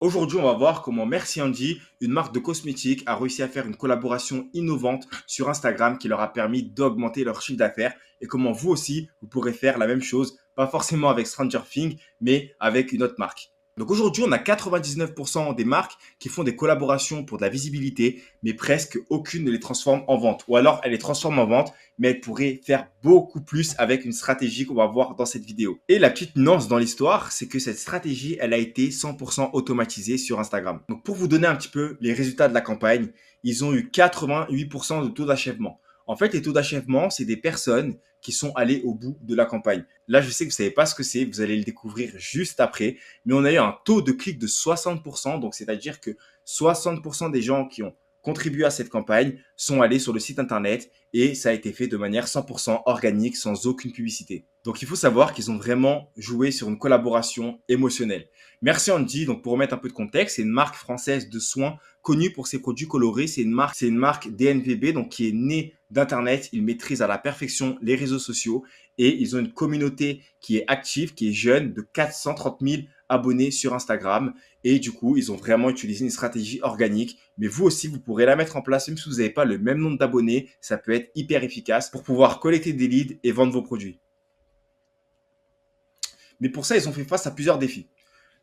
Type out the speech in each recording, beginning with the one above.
Aujourd'hui, on va voir comment Merci Andy, une marque de cosmétiques, a réussi à faire une collaboration innovante sur Instagram qui leur a permis d'augmenter leur chiffre d'affaires et comment vous aussi, vous pourrez faire la même chose, pas forcément avec Stranger Things, mais avec une autre marque. Donc aujourd'hui, on a 99% des marques qui font des collaborations pour de la visibilité, mais presque aucune ne les transforme en vente. Ou alors, elles les transforment en vente, mais elles pourraient faire beaucoup plus avec une stratégie qu'on va voir dans cette vidéo. Et la petite nuance dans l'histoire, c'est que cette stratégie, elle a été 100% automatisée sur Instagram. Donc pour vous donner un petit peu les résultats de la campagne, ils ont eu 88% de taux d'achèvement. En fait, les taux d'achèvement, c'est des personnes qui sont allées au bout de la campagne. Là, je sais que vous ne savez pas ce que c'est, vous allez le découvrir juste après, mais on a eu un taux de clic de 60%, donc c'est-à-dire que 60% des gens qui ont contribué à cette campagne sont allés sur le site internet et ça a été fait de manière 100% organique, sans aucune publicité. Donc il faut savoir qu'ils ont vraiment joué sur une collaboration émotionnelle. Merci Andy, donc pour remettre un peu de contexte, c'est une marque française de soins connue pour ses produits colorés. C'est une marque DNVB, donc qui est née d'Internet. Ils maîtrisent à la perfection les réseaux sociaux et ils ont une communauté qui est active, qui est jeune, de 430 000 abonnés sur Instagram. Et du coup, ils ont vraiment utilisé une stratégie organique. Mais vous aussi, vous pourrez la mettre en place, même si vous n'avez pas le même nombre d'abonnés. Ça peut être hyper efficace pour pouvoir collecter des leads et vendre vos produits. Mais pour ça, ils ont fait face à plusieurs défis.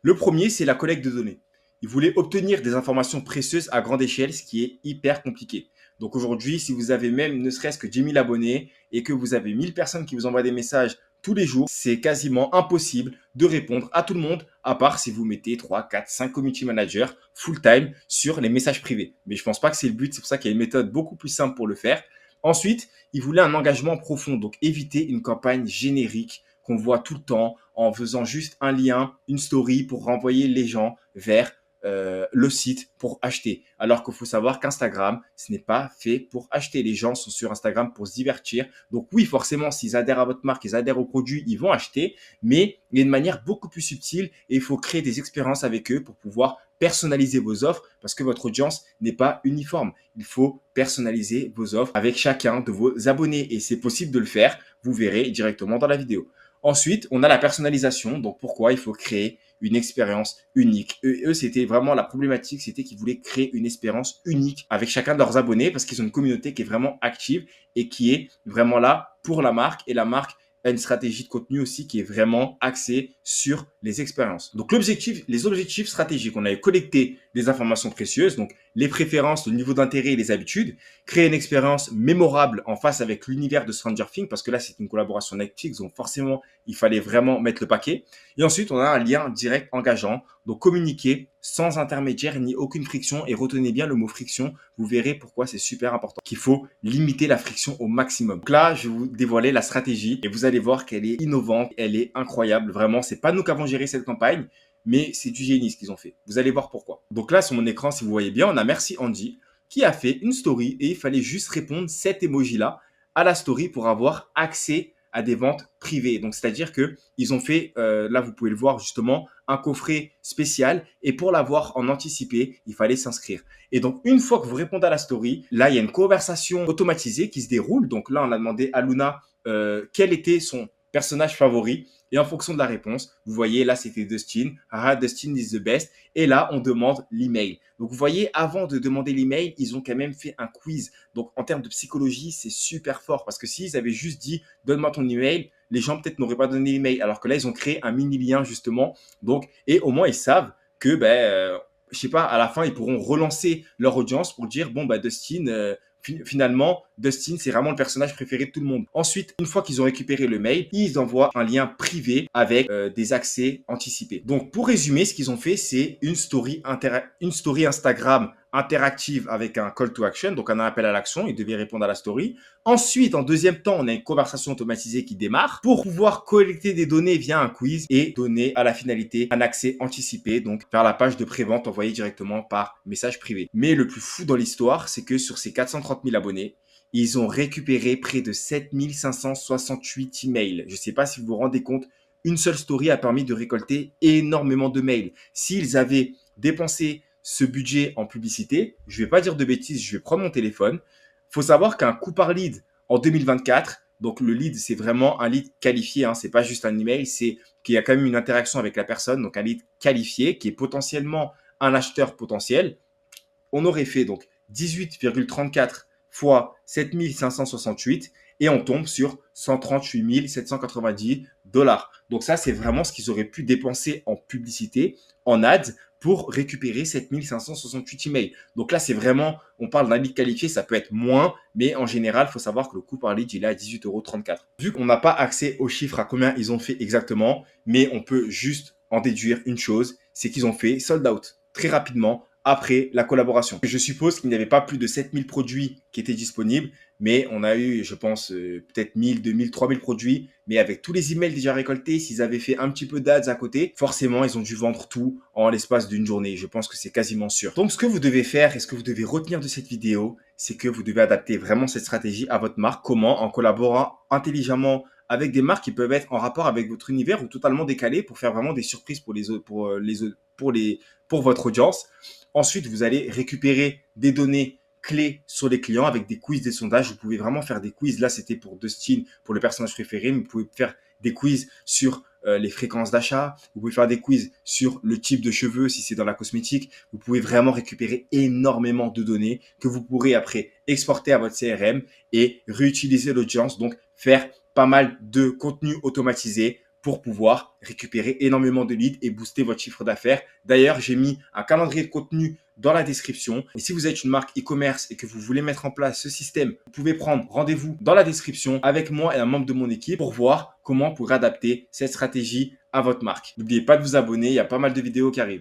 Le premier, c'est la collecte de données. Ils voulaient obtenir des informations précieuses à grande échelle, ce qui est hyper compliqué. Donc aujourd'hui, si vous avez même ne serait-ce que 10 000 abonnés et que vous avez 1000 personnes qui vous envoient des messages tous les jours, c'est quasiment impossible de répondre à tout le monde, à part si vous mettez 3, 4, 5 community managers full-time sur les messages privés. Mais je ne pense pas que c'est le but, c'est pour ça qu'il y a une méthode beaucoup plus simple pour le faire. Ensuite, ils voulaient un engagement profond, donc éviter une campagne générique qu'on voit tout le temps en faisant juste un lien, une story pour renvoyer les gens vers le site pour acheter. Alors qu'il faut savoir qu'Instagram, ce n'est pas fait pour acheter. Les gens sont sur Instagram pour se divertir. Donc oui, forcément, s'ils adhèrent à votre marque, ils adhèrent au produit, ils vont acheter. Mais il y a une manière beaucoup plus subtile et il faut créer des expériences avec eux pour pouvoir personnaliser vos offres parce que votre audience n'est pas uniforme. Il faut personnaliser vos offres avec chacun de vos abonnés et c'est possible de le faire. Vous verrez directement dans la vidéo. Ensuite, on a la personnalisation. Donc, pourquoi il faut créer une expérience unique. Eux, c'était vraiment la problématique, c'était qu'ils voulaient créer une expérience unique avec chacun de leurs abonnés parce qu'ils ont une communauté qui est vraiment active et qui est vraiment là pour la marque. Et la marque a une stratégie de contenu aussi qui est vraiment axée sur les expériences. Donc l'objectif, les objectifs stratégiques, on avait collecté des informations précieuses, donc les préférences, le niveau d'intérêt et les habitudes, créer une expérience mémorable en face avec l'univers de Stranger Things, parce que là c'est une collaboration Netflix, donc forcément il fallait vraiment mettre le paquet. Et ensuite on a un lien direct engageant, donc communiquer sans intermédiaire ni aucune friction, et retenez bien le mot friction, vous verrez pourquoi c'est super important, qu'il faut limiter la friction au maximum. Donc là je vais vous dévoiler la stratégie et vous allez voir qu'elle est innovante, elle est incroyable, vraiment c'est pas nous qui avons géré cette campagne, mais c'est du génie ce qu'ils ont fait. Vous allez voir pourquoi. Donc là, sur mon écran, si vous voyez bien, on a Merci Andy qui a fait une story et il fallait juste répondre cet emoji-là à la story pour avoir accès à des ventes privées. Donc, c'est-à-dire que ils ont fait, là, vous pouvez le voir justement, un coffret spécial et pour l'avoir en anticipé, il fallait s'inscrire. Et donc, une fois que vous répondez à la story, là, il y a une conversation automatisée qui se déroule. Donc là, on a demandé à Luna quel était son personnage favori. Et en fonction de la réponse, vous voyez, là, c'était Dustin. Ah, Dustin is the best. Et là, on demande l'email. Donc, vous voyez, avant de demander l'email, ils ont quand même fait un quiz. Donc, en termes de psychologie, c'est super fort. Parce que s'ils avaient juste dit, donne-moi ton email, les gens peut-être n'auraient pas donné l'email. Alors que là, ils ont créé un mini lien, justement. Donc, et au moins, ils savent que, je sais pas, à la fin, ils pourront relancer leur audience pour dire, bon, Dustin, finalement, Dustin, c'est vraiment le personnage préféré de tout le monde. Ensuite, une fois qu'ils ont récupéré le mail, ils envoient un lien privé avec des accès anticipés. Donc, pour résumer, ce qu'ils ont fait, c'est une story Instagram interactive avec un call to action, donc un appel à l'action. Ils devaient répondre à la story. Ensuite, en deuxième temps, on a une conversation automatisée qui démarre pour pouvoir collecter des données via un quiz et donner à la finalité un accès anticipé, donc vers la page de prévente envoyée directement par message privé. Mais le plus fou dans l'histoire, c'est que sur ces 430 000 abonnés, ils ont récupéré près de 7 568 emails. Je ne sais pas si vous vous rendez compte, une seule story a permis de récolter énormément de mails. S'ils avaient dépensé ce budget en publicité, je ne vais pas dire de bêtises, je vais prendre mon téléphone. Il faut savoir qu'un coût par lead en 2024, donc le lead, c'est vraiment un lead qualifié, hein, c'est pas juste un email, c'est qu'il y a quand même une interaction avec la personne, donc un lead qualifié qui est potentiellement un acheteur potentiel, on aurait fait donc 18,34 fois 7568 et on tombe sur 138 790 dollars. Donc ça, c'est vraiment ce qu'ils auraient pu dépenser en publicité, en ads, pour récupérer 7568 emails. Donc là, c'est vraiment, on parle d'un lead qualifié, ça peut être moins, mais en général, il faut savoir que le coût par lead, il est à 18,34 €. Vu qu'on n'a pas accès aux chiffres, à combien ils ont fait exactement, mais on peut juste en déduire une chose, c'est qu'ils ont fait sold out très rapidement après la collaboration. Je suppose qu'il n'y avait pas plus de 7000 produits qui étaient disponibles, mais on a eu, je pense, peut-être 1000, 2000, 3000 produits. Mais avec tous les emails déjà récoltés, s'ils avaient fait un petit peu d'ads à côté, forcément, ils ont dû vendre tout en l'espace d'une journée. Je pense que c'est quasiment sûr. Donc, ce que vous devez faire et ce que vous devez retenir de cette vidéo, c'est que vous devez adapter vraiment cette stratégie à votre marque. Comment? En collaborant intelligemment avec des marques qui peuvent être en rapport avec votre univers ou totalement décalées pour faire vraiment des surprises pour les autres, pour votre audience. Ensuite, vous allez récupérer des données clés sur les clients avec des quiz, des sondages. Vous pouvez vraiment faire des quiz. Là, c'était pour Dustin, pour le personnage préféré. Mais vous pouvez faire des quiz sur les fréquences d'achat. Vous pouvez faire des quiz sur le type de cheveux si c'est dans la cosmétique. Vous pouvez vraiment récupérer énormément de données que vous pourrez après exporter à votre CRM et réutiliser l'audience. Donc, faire pas mal de contenu automatisé pour pouvoir récupérer énormément de leads et booster votre chiffre d'affaires. D'ailleurs, j'ai mis un calendrier de contenu dans la description. Et si vous êtes une marque e-commerce et que vous voulez mettre en place ce système, vous pouvez prendre rendez-vous dans la description avec moi et un membre de mon équipe pour voir comment vous pourrez adapter cette stratégie à votre marque. N'oubliez pas de vous abonner, il y a pas mal de vidéos qui arrivent.